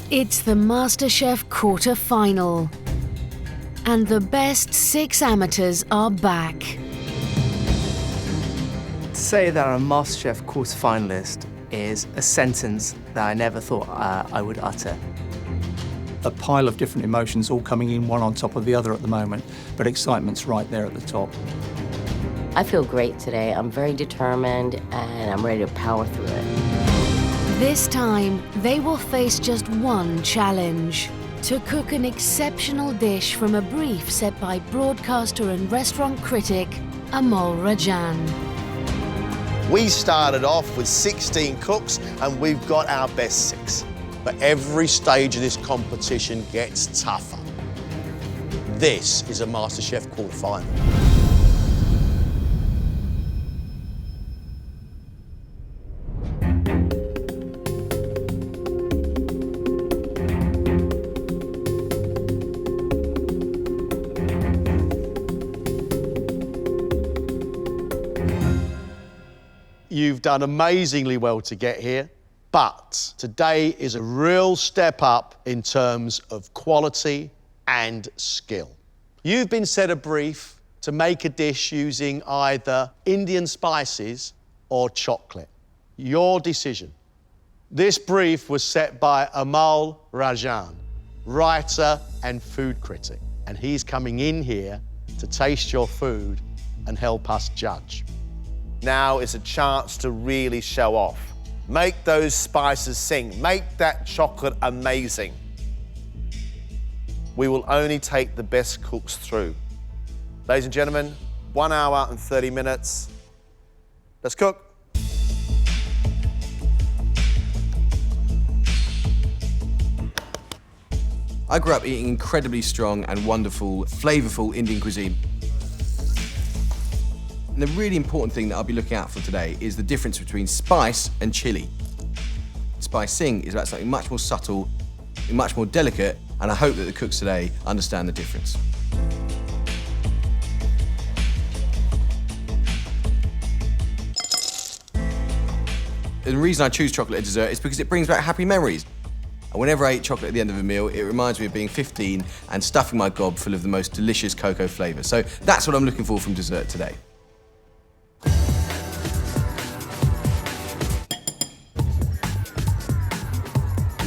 It's the MasterChef quarter-final. And the best 6 amateurs are back. To say that I'm a MasterChef quarter-finalist is a sentence that I never thought I would utter. A pile of different emotions all coming in one on top of the other at the moment, but excitement's right there at the top. I feel great today. I'm very determined and I'm ready to power through it. This time, they will face just one challenge: to cook an exceptional dish from a brief set by broadcaster and restaurant critic Amol Rajan. We started off with 16 cooks and we've got our best 6. But every stage of this competition gets tougher. This is a MasterChef quarter-final. You've done amazingly well to get here, but today is a real step up in terms of quality and skill. You've been set a brief to make a dish using either Indian spices or chocolate. Your decision. This brief was set by Amol Rajan, writer and food critic, and he's coming in here to taste your food and help us judge. Now is a chance to really show off. Make those spices sing. Make that chocolate amazing. We will only take the best cooks through. Ladies and gentlemen, 1 hour and 30 minutes. Let's cook. I grew up eating incredibly strong and wonderful, flavourful Indian cuisine. And the really important thing that I'll be looking out for today is the difference between spice and chili. Spicing is about something much more subtle, much more delicate, and I hope that the cooks today understand the difference. The reason I choose chocolate at dessert is because it brings back happy memories. And whenever I eat chocolate at the end of a meal, it reminds me of being 15 and stuffing my gob full of the most delicious cocoa flavours. So that's what I'm looking for from dessert today.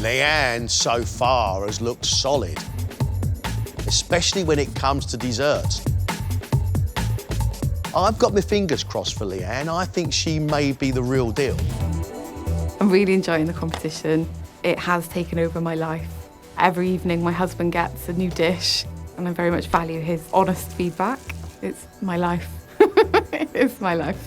Leanne so far has looked solid, especially when it comes to desserts. I've got my fingers crossed for Leanne. I think she may be the real deal. I'm really enjoying the competition. It has taken over my life. Every evening my husband gets a new dish and I very much value his honest feedback. It's my life. It's my life.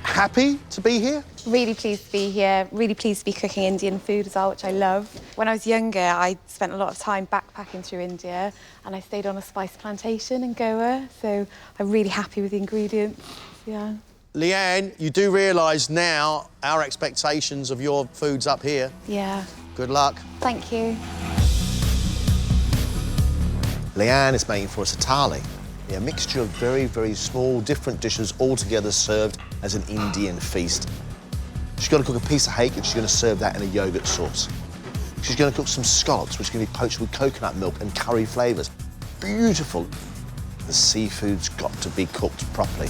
Happy to be here? Really pleased to be here, really pleased to be cooking Indian food as well, which I love. When I was younger, I spent a lot of time backpacking through India and I stayed on a spice plantation in Goa, so I'm really happy with the ingredients, yeah. Leanne, you do realise now our expectations of your food's up here. Yeah. Good luck. Thank you. Leanne is making for us a Tali, a mixture of very, very small, different dishes all together served as an Indian feast. She's going to cook a piece of hake and she's going to serve that in a yoghurt sauce. She's going to cook some scallops, which are going to be poached with coconut milk and curry flavours. Beautiful. The seafood's got to be cooked properly.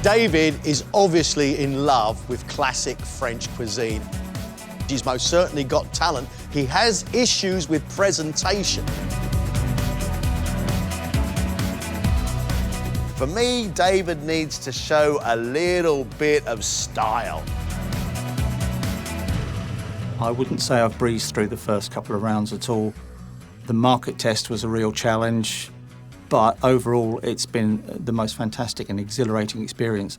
David is obviously in love with classic French cuisine. He's most certainly got talent. He has issues with presentation. For me, David needs to show a little bit of style. I wouldn't say I've breezed through the first couple of rounds at all. The market test was a real challenge, but overall it's been the most fantastic and exhilarating experience.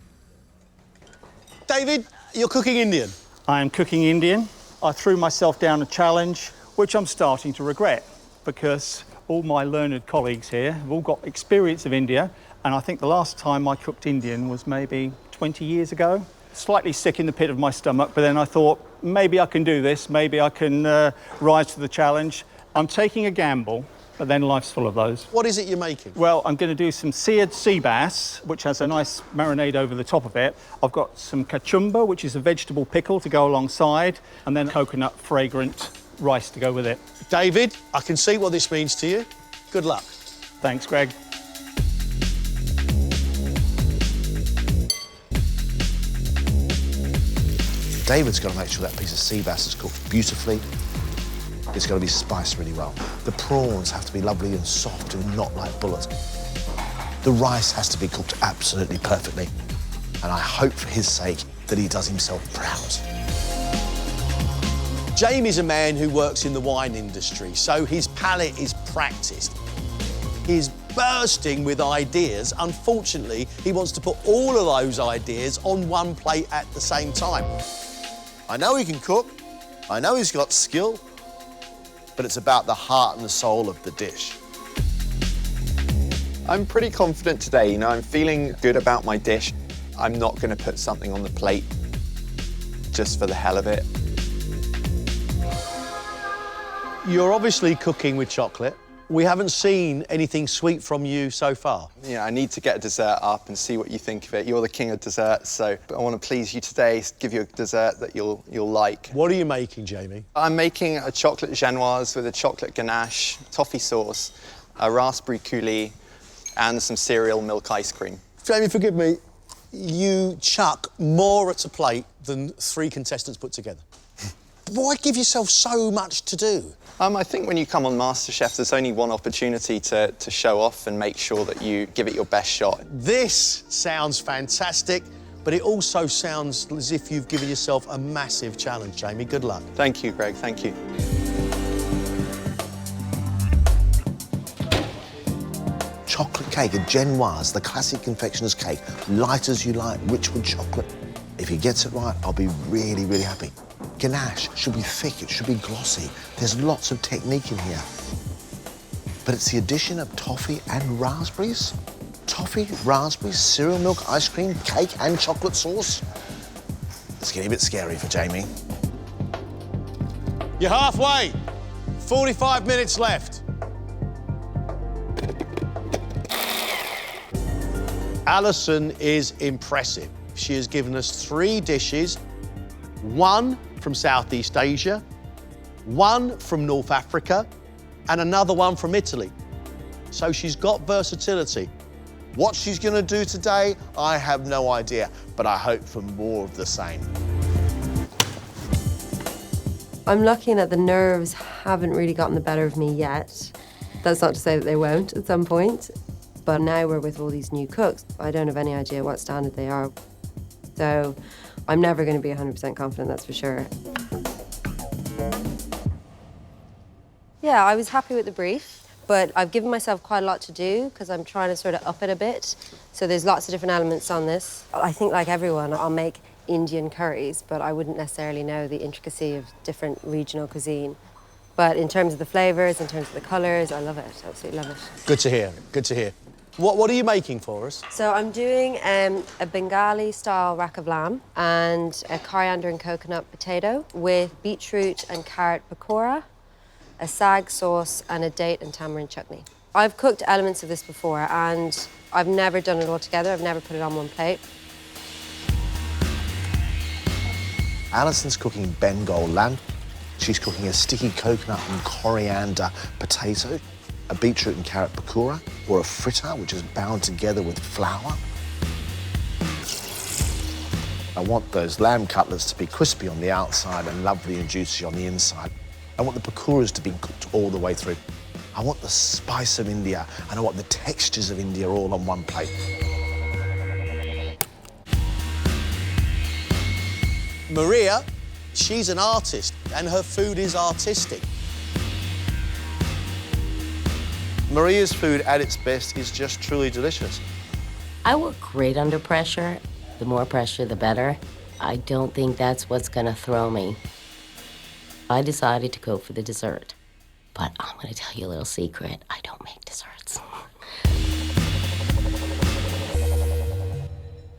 David, you're cooking Indian. I am cooking Indian. I threw myself down a challenge, which I'm starting to regret, because all my learned colleagues here have all got experience of India, and I think the last time I cooked Indian was maybe 20 years ago. Slightly sick in the pit of my stomach, but then I thought, maybe I can do this, maybe I can rise to the challenge. I'm taking a gamble, but then life's full of those. What is it you're making? Well, I'm going to do some seared sea bass, which has a nice marinade over the top of it. I've got some kachumba, which is a vegetable pickle to go alongside, and then coconut fragrant rice to go with it. David, I can see what this means to you. Good luck. Thanks, Greg. David's got to make sure that piece of sea bass is cooked beautifully. It's got to be spiced really well. The prawns have to be lovely and soft and not like bullets. The rice has to be cooked absolutely perfectly. And I hope for his sake that he does himself proud. Jamie's a man who works in the wine industry, so his palate is practiced. He's bursting with ideas. Unfortunately, he wants to put all of those ideas on one plate at the same time. I know he can cook, I know he's got skill, but it's about the heart and the soul of the dish. I'm pretty confident today, you know, I'm feeling good about my dish. I'm not going to put something on the plate just for the hell of it. You're obviously cooking with chocolate. We haven't seen anything sweet from you so far. Yeah, I need to get a dessert up and see what you think of it. You're the king of desserts, so I want to please you today, give you a dessert that you'll like. What are you making, Jamie? I'm making a chocolate genoise with a chocolate ganache, toffee sauce, a raspberry coulis, and some cereal milk ice cream. Jamie, forgive me, you chuck more at a plate than 3 contestants put together. Why give yourself so much to do? I think when you come on MasterChef, there's only one opportunity to show off and make sure that you give it your best shot. This sounds fantastic, but it also sounds as if you've given yourself a massive challenge, Jamie. Good luck. Thank you, Greg. Thank you. Chocolate cake, a genoise, the classic confectioner's cake, light as you like, rich with chocolate. If he gets it right, I'll be really, really happy. Ganache should be thick, it should be glossy. There's lots of technique in here. But it's the addition of toffee and raspberries. Toffee, raspberries, cereal milk, ice cream, cake and chocolate sauce. It's getting a bit scary for Jamie. You're halfway. 45 minutes left. Allison is impressive. She has given us 3 dishes, 1 from Southeast Asia, 1 from North Africa, and another one from Italy. So she's got versatility. What she's going to do today, I have no idea, but I hope for more of the same. I'm lucky in that the nerves haven't really gotten the better of me yet. That's not to say that they won't at some point, but now we're with all these new cooks. I don't have any idea what standard they are. So I'm never going to be 100% confident, that's for sure. Yeah, I was happy with the brief, but I've given myself quite a lot to do because I'm trying to sort of up it a bit. So there's lots of different elements on this. I think, like everyone, I'll make Indian curries, but I wouldn't necessarily know the intricacy of different regional cuisine. But in terms of the flavours, in terms of the colours, I love it, absolutely love it. Good to hear, good to hear. What are you making for us? So I'm doing a Bengali-style rack of lamb and a coriander and coconut potato with beetroot and carrot pakora, a sag sauce, and a date and tamarind chutney. I've cooked elements of this before, and I've never done it all together. I've never put it on one plate. Allison's cooking Bengal lamb. She's cooking a sticky coconut and coriander potato, a beetroot and carrot pakora, or a fritter, which is bound together with flour. I want those lamb cutlets to be crispy on the outside and lovely and juicy on the inside. I want the pakoras to be cooked all the way through. I want the spice of India, and I want the textures of India all on one plate. Maria, she's an artist, and her food is artistic. Maria's food at its best is just truly delicious. I work great under pressure. The more pressure, the better. I don't think that's what's gonna throw me. I decided to go for the dessert. But I'm gonna tell you a little secret. I don't make desserts.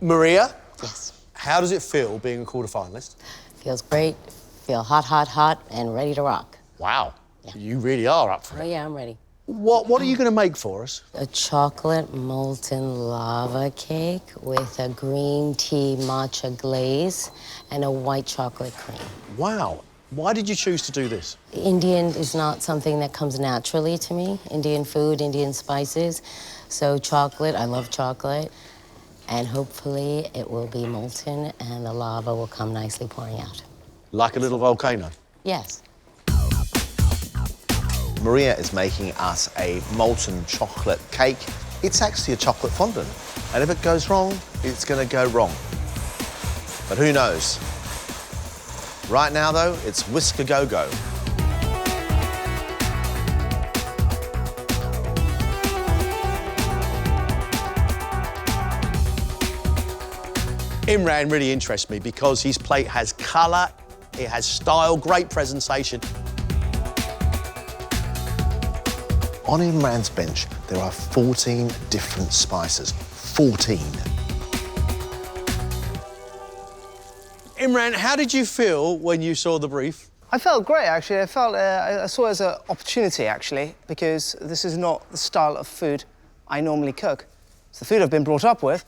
Maria? Yes. How does it feel being a quarterfinalist? Feels great. Feel hot, hot, hot, and ready to rock. Wow. Yeah. You really are up for it. Oh, yeah, I'm ready. What are you going to make for us? A chocolate molten lava cake with a green tea matcha glaze and a white chocolate cream. Wow. Why did you choose to do this? Indian is not something that comes naturally to me. Indian food, Indian spices. So chocolate, I love chocolate. And hopefully it will be molten and the lava will come nicely pouring out. Like a little volcano? Yes. Maria is making us a molten chocolate cake. It's actually a chocolate fondant. And if it goes wrong, it's going to go wrong. But who knows? Right now, though, it's whisk-a-go-go. Imran really interests me because his plate has colour, it has style, great presentation. On Imran's bench, there are 14 different spices. 14. Imran, how did you feel when you saw the brief? I felt great, actually. I saw it as an opportunity, actually, because this is not the style of food I normally cook. It's the food I've been brought up with,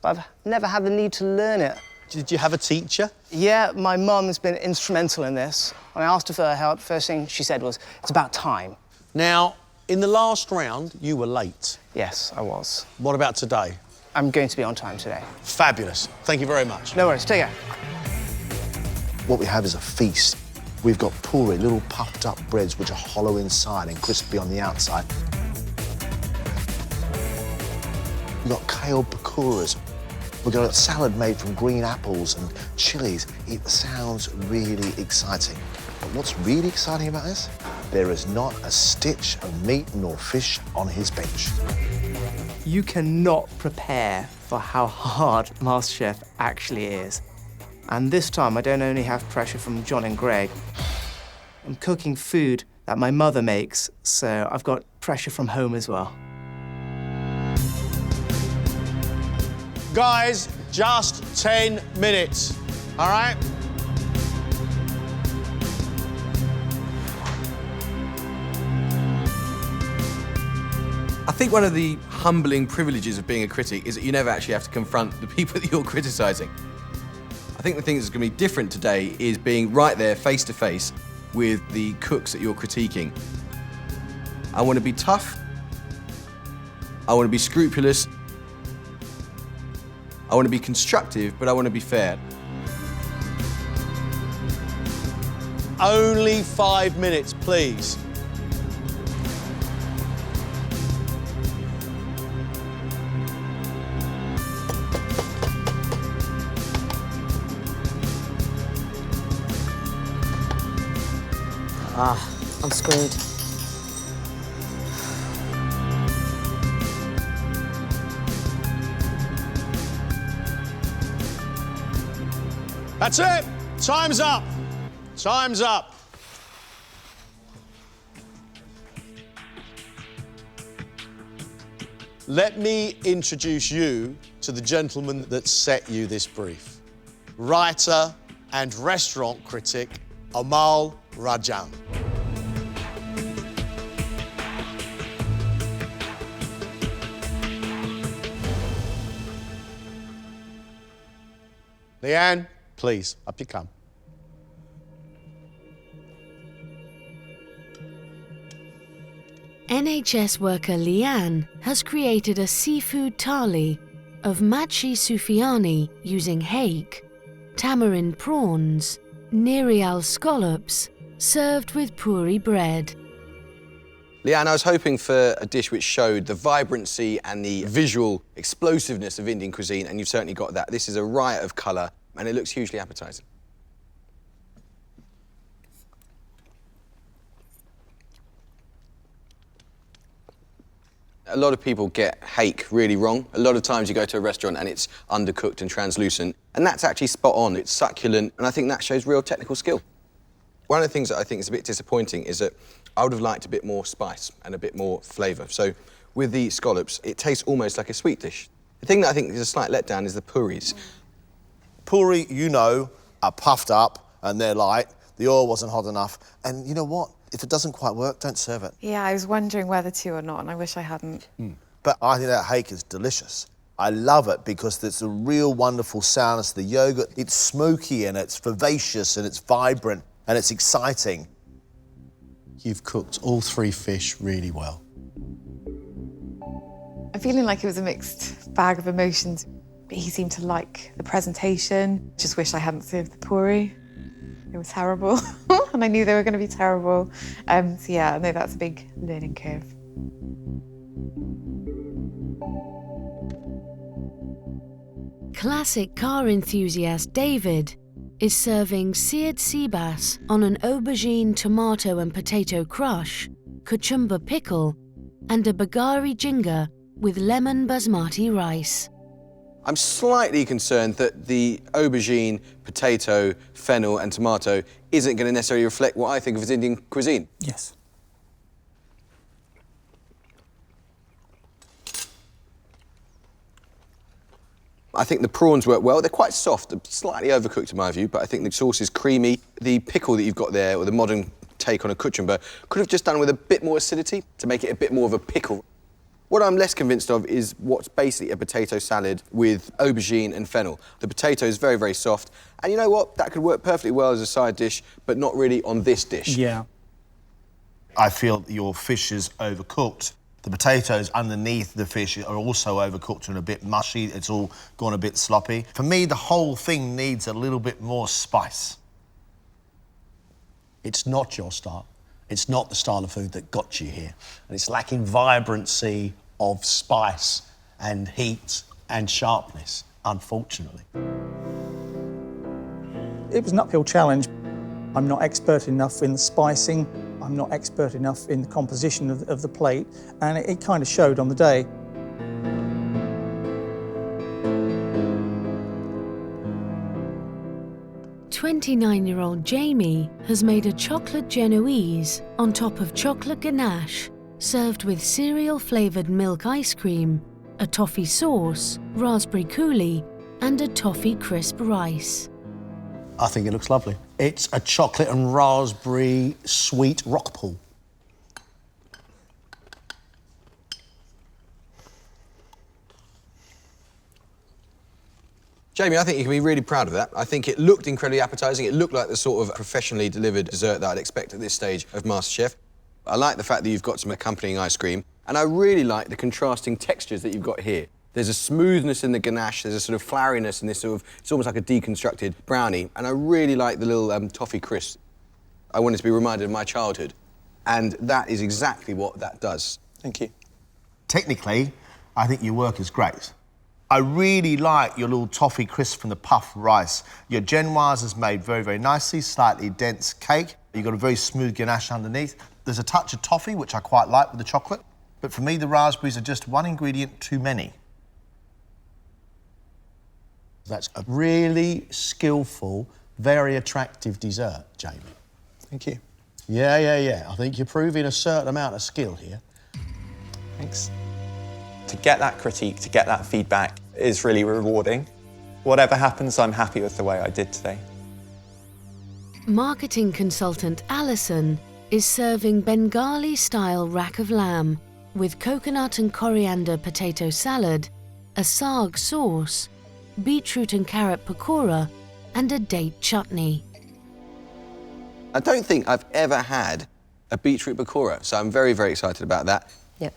but I've never had the need to learn it. Did you have a teacher? Yeah, my mum has been instrumental in this. When I asked her for her help, first thing she said was, it's about time. Now, in the last round, you were late. Yes, I was. What about today? I'm going to be on time today. Fabulous. Thank you very much. No worries, take care. What we have is a feast. We've got puri, little puffed up breads which are hollow inside and crispy on the outside. We've got kale pakoras. We've got a salad made from green apples and chilies. It sounds really exciting. But what's really exciting about this? There is not a stitch of meat nor fish on his bench. You cannot prepare for how hard MasterChef actually is. And this time, I don't only have pressure from John and Greg. I'm cooking food that my mother makes, so I've got pressure from home as well. Guys, just 10 minutes, all right? I think one of the humbling privileges of being a critic is that you never actually have to confront the people that you're criticising. I think the thing that's going to be different today is being right there, face to face, with the cooks that you're critiquing. I want to be tough. I want to be scrupulous. I want to be constructive, but I want to be fair. Only 5 minutes, please. I'm screwed. That's it. Time's up. Time's up. Let me introduce you to the gentleman that set you this brief. Writer and restaurant critic, Amal Rajan. Leanne, please, up you come. NHS worker Leanne has created a seafood Tali of machi soufiani using hake, tamarind prawns, nerial scallops, served with puri bread. Leanne, I was hoping for a dish which showed the vibrancy and the visual explosiveness of Indian cuisine, and you've certainly got that. This is a riot of colour, and it looks hugely appetising. A lot of people get hake really wrong. A lot of times you go to a restaurant and it's undercooked and translucent, and that's actually spot on. It's succulent, and I think that shows real technical skill. One of the things that I think is a bit disappointing is that I would have liked a bit more spice and a bit more flavour. So with the scallops, it tastes almost like a sweet dish. The thing that I think is a slight letdown is the puris. Puri, you know, are puffed up and they're light. The oil wasn't hot enough. And you know what? If it doesn't quite work, don't serve it. Yeah, I was wondering whether to or not, and I wish I hadn't. But I think that hake is delicious. I love it because there's a real wonderful sourness to the yogurt. It's smoky and it's vivacious and it's vibrant and it's exciting. You've cooked all 3 fish really well. I'm feeling like it was a mixed bag of emotions. He seemed to like the presentation. Just wish I hadn't served the puri. It was terrible, and I knew they were going to be terrible. So yeah, I know that's a big learning curve. Classic car enthusiast David is serving seared sea bass on an aubergine, tomato and potato crush, cucumber pickle, and a bagari jinga with lemon basmati rice. I'm slightly concerned that the aubergine, potato, fennel and tomato isn't going to necessarily reflect what I think of as Indian cuisine. Yes. I think the prawns work well. They're quite soft, slightly overcooked in my view, but I think the sauce is creamy. The pickle that you've got there, or the modern take on a cucumber, could have just done with a bit more acidity to make it a bit more of a pickle. What I'm less convinced of is what's basically a potato salad with aubergine and fennel. The potato is very, very soft, and you know what? That could work perfectly well as a side dish, but not really on this dish. Yeah. I feel your fish is overcooked. The potatoes underneath the fish are also overcooked and a bit mushy. It's all gone a bit sloppy. For me, the whole thing needs a little bit more spice. It's not your style. It's not the style of food that got you here. And it's lacking vibrancy of spice and heat and sharpness, unfortunately. It was an uphill challenge. I'm not expert enough in the spicing. I'm not expert enough in the composition of the plate, and it kind of showed on the day. "29-year-old Jamie has made a chocolate Genoise on top of chocolate ganache, served with cereal-flavoured milk ice cream, a toffee sauce, raspberry coulis, and a toffee crisp rice." I think it looks lovely. It's a chocolate and raspberry sweet rock pool. Jamie, I think you can be really proud of that. I think it looked incredibly appetising. It looked like the sort of professionally delivered dessert that I'd expect at this stage of MasterChef. I like the fact that you've got some accompanying ice cream, and I really like the contrasting textures that you've got here. There's a smoothness in the ganache, there's a sort of floweriness in this sort of, it's almost like a deconstructed brownie, and I really like the little toffee crisp. I wanted to be reminded of my childhood, and that is exactly what that does. Thank you. Technically, I think your work is great. I really like your little toffee crisp from the puff rice. Your Genoise is made very, very nicely, slightly dense cake. You've got a very smooth ganache underneath. There's a touch of toffee, which I quite like with the chocolate, but for me, the raspberries are just one ingredient too many. That's a really skillful, very attractive dessert, Jamie. Thank you. Yeah. I think you're proving a certain amount of skill here. Thanks. To get that critique, to get that feedback is really rewarding. Whatever happens, I'm happy with the way I did today. Marketing consultant Allison is serving Bengali-style rack of lamb with coconut and coriander potato salad, a saag sauce, beetroot and carrot pakora, and a date chutney. I don't think I've ever had a beetroot pakora, so I'm very, very excited about that. Yep.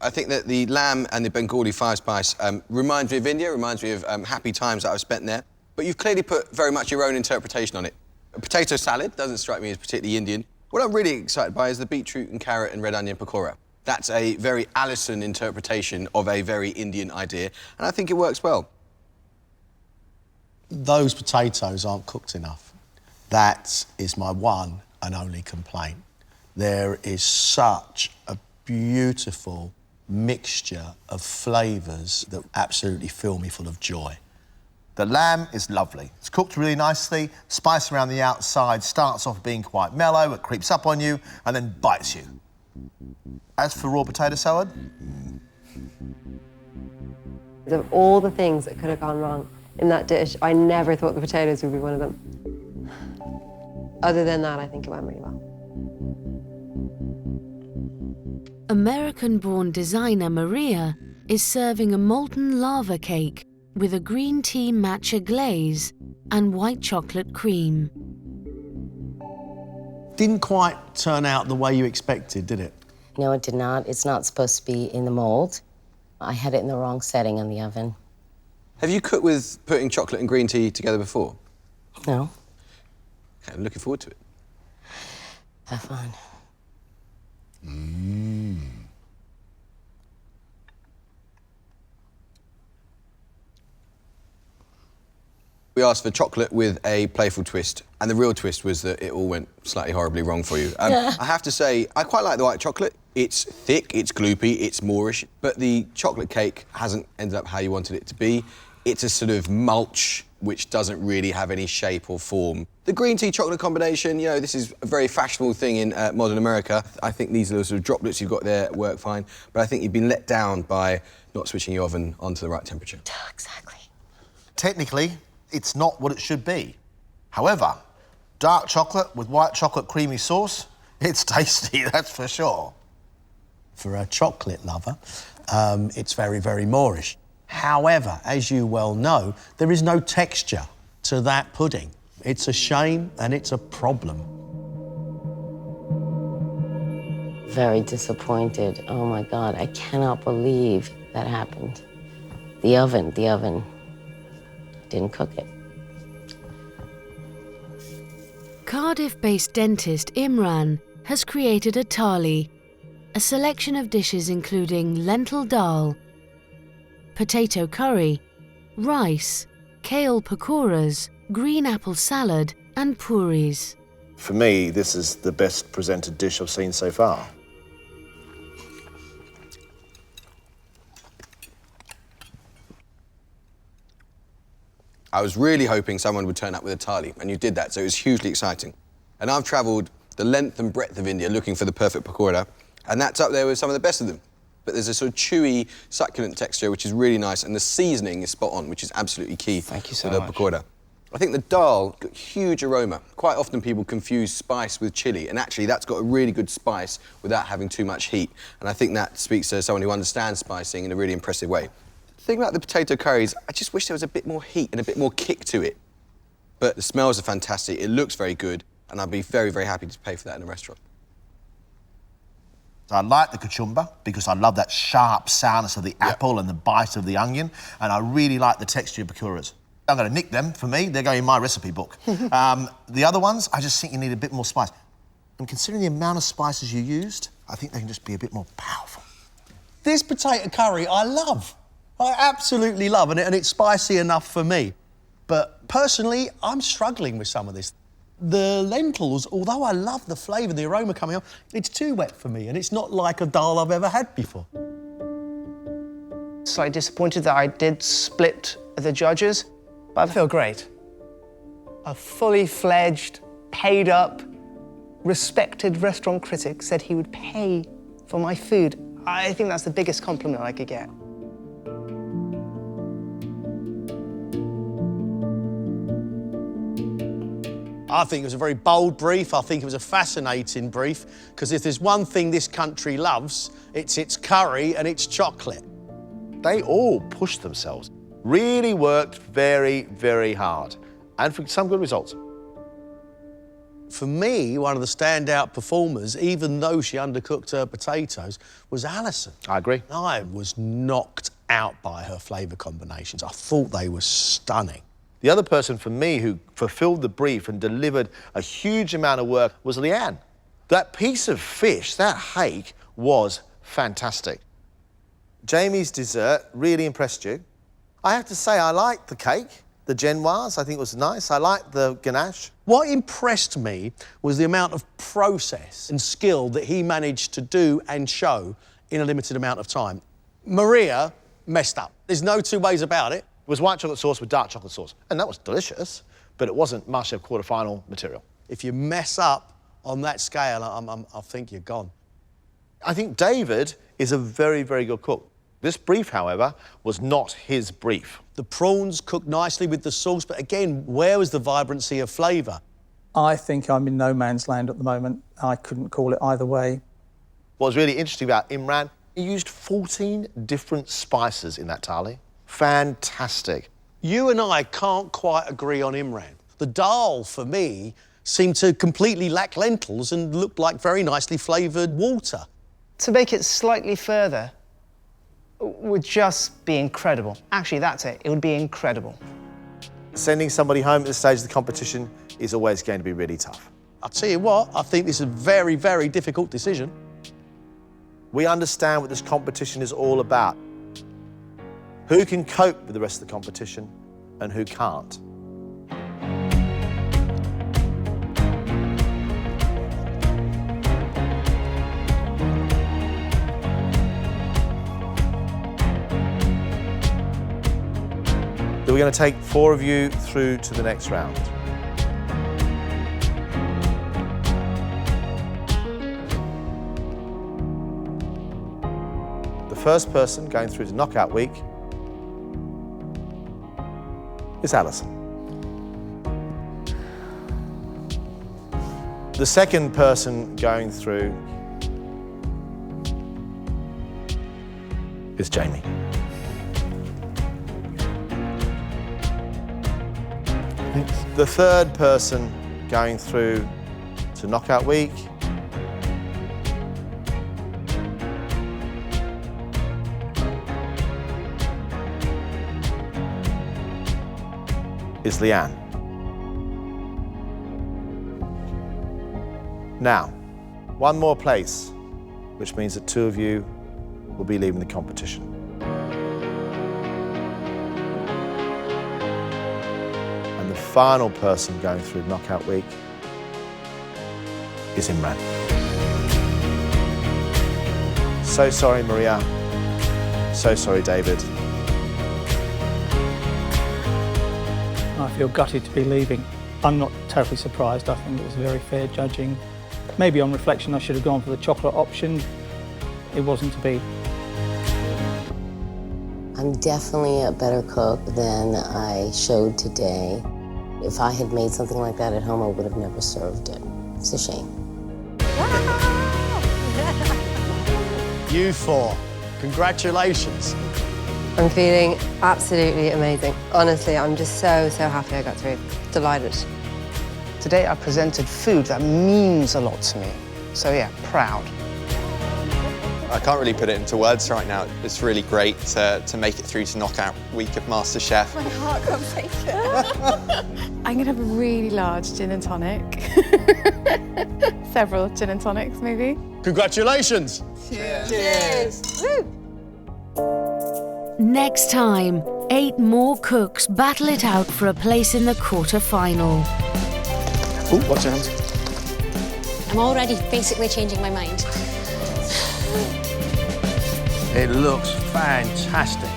I think that the lamb and the Bengali five spice reminds me of India, reminds me of happy times that I've spent there. But you've clearly put very much your own interpretation on it. A potato salad doesn't strike me as particularly Indian. What I'm really excited by is the beetroot and carrot and red onion pakora. That's a very Allison interpretation of a very Indian idea, and I think it works well. Those potatoes aren't cooked enough. That is my one and only complaint. There is such a beautiful mixture of flavours that absolutely fill me full of joy. The lamb is lovely. It's cooked really nicely, spice around the outside, starts off being quite mellow, it creeps up on you, and then bites you. As for raw potato salad... Of all the things that could have gone wrong, in that dish. I never thought the potatoes would be one of them. Other than that, I think it went really well. American-born designer Maria is serving a molten lava cake with a green tea matcha glaze and white chocolate cream. Didn't quite turn out the way you expected, did it? No, it did not. It's not supposed to be in the mold. I had it in the wrong setting in the oven. Have you cooked with putting chocolate and green tea together before? No. Okay, I'm looking forward to it. Have fun. We asked for chocolate with a playful twist, and the real twist was that it all went slightly horribly wrong for you. I have to say, I quite like the white chocolate. It's thick, it's gloopy, it's Moorish, but the chocolate cake hasn't ended up how you wanted it to be. It's a sort of mulch which doesn't really have any shape or form. The green tea chocolate combination, you know, this is a very fashionable thing in modern America. I think these little sort of droplets you've got there work fine, but I think you've been let down by not switching your oven onto the right temperature. Exactly. Technically, it's not what it should be. However, dark chocolate with white chocolate creamy sauce, it's tasty, that's for sure. For a chocolate lover, it's very, very Moorish. However, as you well know, there is no texture to that pudding. It's a shame and it's a problem. Very disappointed. Oh my God, I cannot believe that happened. The oven didn't cook it. Cardiff-based dentist Imran has created a Tali, a selection of dishes including lentil dal, potato curry, rice, kale pakoras, green apple salad and puris. For me, this is the best presented dish I've seen so far. I was really hoping someone would turn up with a Tali, and you did that, so it was hugely exciting. And I've travelled the length and breadth of India looking for the perfect pakora, and that's up there with some of the best of them. But there's a sort of chewy, succulent texture, which is really nice, and the seasoning is spot on, which is absolutely key for the pakora. I think the dal got huge aroma. Quite often people confuse spice with chili, and actually that's got a really good spice without having too much heat. And I think that speaks to someone who understands spicing in a really impressive way. The thing about the potato curries, I just wish there was a bit more heat and a bit more kick to it. But the smells are fantastic, it looks very good, and I'd be very, very happy to pay for that in a restaurant. I like the kachumba because I love that sharp sourness of the apple and the bite of the onion, and I really like the texture of pakoras. I'm going to nick them for me, they're going in my recipe book. The other ones, I just think you need a bit more spice. And considering the amount of spices you used, I think they can just be a bit more powerful. This potato curry I love. I absolutely love, and it's spicy enough for me. But personally, I'm struggling with some of this. The lentils, although I love the flavour, the aroma coming up, it's too wet for me, and it's not like a dal I've ever had before. Slightly disappointed that I did split the judges, but I feel great. A fully fledged, paid up, respected restaurant critic said he would pay for my food. I think that's the biggest compliment I could get. I think it was a very bold brief. I think it was a fascinating brief, because if there's one thing this country loves, it's its curry and its chocolate. They all pushed themselves, really worked very, very hard, and for some good results. For me, one of the standout performers, even though she undercooked her potatoes, was Allison. I agree. I was knocked out by her flavour combinations. I thought they were stunning. The other person for me who fulfilled the brief and delivered a huge amount of work was Leanne. That piece of fish, that hake, was fantastic. Jamie's dessert really impressed you. I have to say, I liked the cake, the Genoise, I think it was nice. I liked the ganache. What impressed me was the amount of process and skill that he managed to do and show in a limited amount of time. Maria messed up. There's no two ways about it. It was white chocolate sauce with dark chocolate sauce, and that was delicious, but it wasn't MasterChef quarterfinal material. If you mess up on that scale, I think you're gone. I think David is a very, very good cook. This brief, however, was not his brief. The prawns cooked nicely with the sauce, but again, where was the vibrancy of flavour? I think I'm in no man's land at the moment. I couldn't call it either way. What was really interesting about Imran, he used 14 different spices in that Tali. Fantastic. You and I can't quite agree on Imran. The dal, for me, seemed to completely lack lentils and looked like very nicely flavoured water. To make it slightly further would just be incredible. Actually, that's it. It would be incredible. Sending somebody home at this stage of the competition is always going to be really tough. I'll tell you what, I think this is a very, very difficult decision. We understand what this competition is all about. Who can cope with the rest of the competition and who can't? We're going to take 4 of you through to the next round. The first person going through to knockout week is Allison. The second person going through is Jamie. The third person going through to knockout week is Leanne. Now, one more place, which means that 2 of you will be leaving the competition. And the final person going through knockout week is Imran. So sorry, Maria. So sorry, David. I feel gutted to be leaving. I'm not terribly surprised. I think it was very fair judging. Maybe on reflection I should have gone for the chocolate option. It wasn't to be. I'm definitely a better cook than I showed today. If I had made something like that at home, I would have never served it. It's a shame. You 4, congratulations. I'm feeling absolutely amazing. Honestly, I'm just so happy I got through. Delighted. Today I presented food that means a lot to me. So yeah, proud. I can't really put it into words right now. It's really great to make it through to knockout week of MasterChef. My heart can't take it. I'm going to have a really large gin and tonic. Several gin and tonics, maybe. Congratulations. Cheers. Cheers. Woo. Next time, 8 more cooks battle it out for a place in the quarter-final. Ooh, watch your hands. I'm already basically changing my mind. It looks fantastic.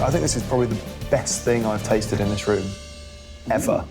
I think this is probably the best thing I've tasted in this room, ever.